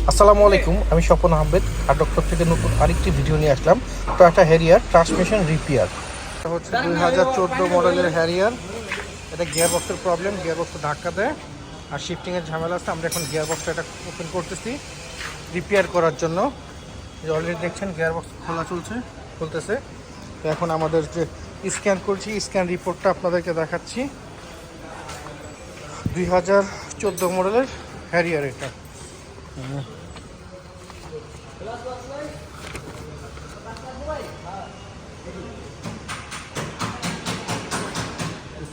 আসসালামু আলাইকুম, আমি স্বপন আহমেদ আর ডক্টর থেকে নতুন আরেকটি ভিডিও নিয়ে আসলাম। Toyota Harrier transmission repair. এটা হচ্ছে 2014 মডেলের হ্যারিয়ার। এটা গিয়ার বক্সের প্রবলেম, গিয়ার বক্সে ধাক্কা দেয় আর শিফটিংয়ের ঝামেলা আছে। আমরা এখন গিয়ার বক্সটা এটা ওপেন করতেছি রিপেয়ার করার জন্য। অলরেডি দেখছেন গিয়ার বক্স খুলতেছে। তো এখন আমাদের যে স্ক্যান করছি, স্ক্যান রিপোর্টটা আপনাদেরকে দেখাচ্ছি। 2014 মডেলের হ্যারিয়ার এটা।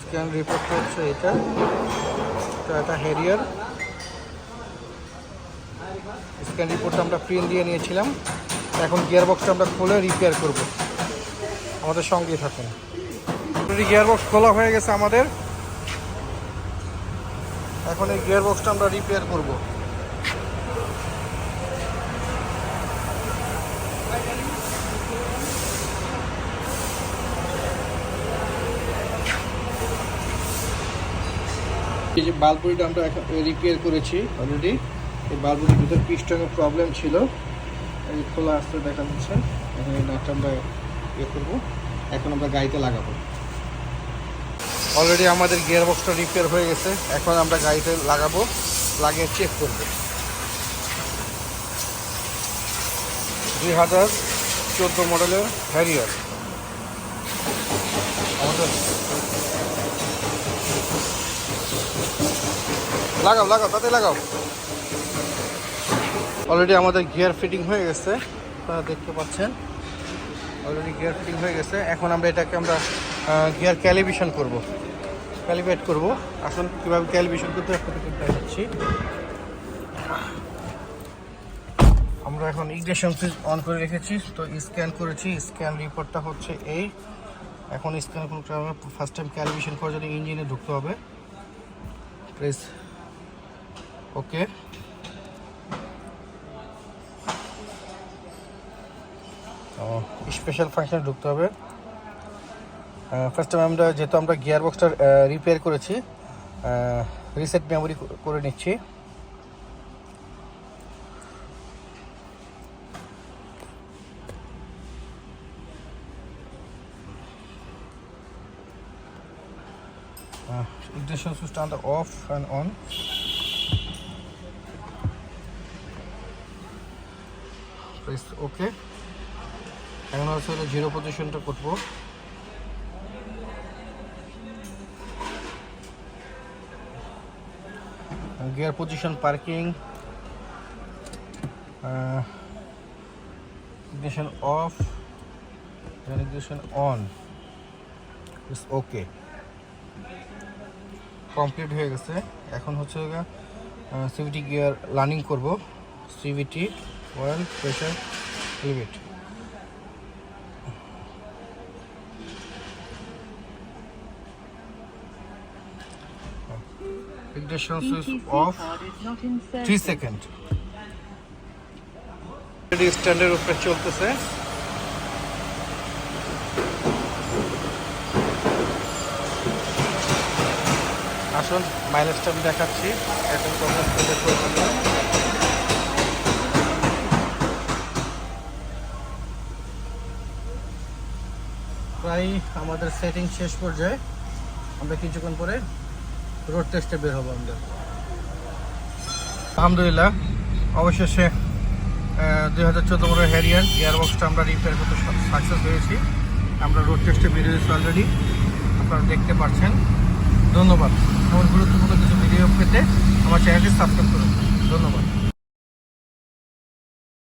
স্ক্যান রিপোর্ট হচ্ছে এটা হ্যারিয়ার। স্ক্যান রিপোর্টটা আমরা প্রিন্ট দিয়ে নিয়েছিলাম। এখন গিয়ার বক্সটা আমরা খুলে রিপেয়ার করব, আমাদের সঙ্গেই থাকুন। গিয়ার বক্স খোলা হয়ে গেছে আমাদের। এখন এই গিয়ার বক্সটা আমরা রিপেয়ার করব। এই যে বাল্বগুলিটা আমরা রিপেয়ার করেছি অলরেডি। এই বাল্বগুলির ভিতরে পিস্টনের প্রবলেম ছিল, এই খোলা আসতে দেখা যাচ্ছে। এখন এই নাটটা আমরা করবো, এখন আমরা গাড়িতে লাগাবো। অলরেডি আমাদের গিয়ার বক্সটা রিপেয়ার হয়ে গেছে। এখন আমরা গাড়িতে লাগাবো, লাগিয়ে চেক করব। 2014 মডেলের হ্যারিয়ার আমাদের। লাগাও তাতে লাগাও। অলরেডি আমাদের গিয়ার ফিটিং হয়ে গেছে, আপনারা দেখতে পাচ্ছেন। অলরেডি গিয়ার ফিটিং হয়ে গেছে। এখন আমরা এটাকে গিয়ার ক্যালিব্রেশন করব, ক্যালিব্রেট করব। আসুন কীভাবে ক্যালিব্রেশন করতে আপনাদেরকে দেখাচ্ছি। আমরা এখন ইগনিশন সুইচ অন করে রেখেছি, তো স্ক্যান করেছি। স্ক্যান রিপোর্টটা হচ্ছে এই। এখন স্ক্যান করতে হবে। ফার্স্ট টাইম ক্যালিব্রেশন করার জন্য ইঞ্জিনে ঢুকতে হবে। প্রেস ওকে। স্পেশাল ফাংশনে ঢুকতে হবে। ফার্স্ট টাইম যেহেতু আমরা গিয়ার বক্সটা রিপেয়ার করেছি, রিসেট মেমোরি করে নিচ্ছি। ignition switch turn off and on. Press OK. এখন হচ্ছে 0 পজিশনটা করব। Gear position, parking, ignition off, ignition on. Press OK. Complete হয়ে গেছে। এখন হচ্ছে সিভিটি গিয়ার লার্নিং করব। CVT oil pressure limit. Ignition switch off 3 second. স্ট্যান্ডের উপরে চলতেছে। আসুন মাইলেজটা আমি দেখাচ্ছি। এখন প্রায় আমাদের সেটিং শেষ পর্যায়ে। আমরা কিছুক্ষণ পরে রোড টেস্টে বের হবো আমাদের। আলহামদুলিল্লাহ, অবশেষে 2014 মডেল হ্যারিয়ার গিয়ার বক্সটা আমরা রিপেয়ার করতে সাকসেস হয়েছি। আমরা রোড টেস্টে বেরিয়েছি অলরেডি, আপনারা দেখতে পাচ্ছেন। ধন্যবাদ। এমন গুরুত্বপূর্ণ কিছু ভিডিও পেতে আমার চ্যানেলটি সাবস্ক্রাইব করুন। ধন্যবাদ।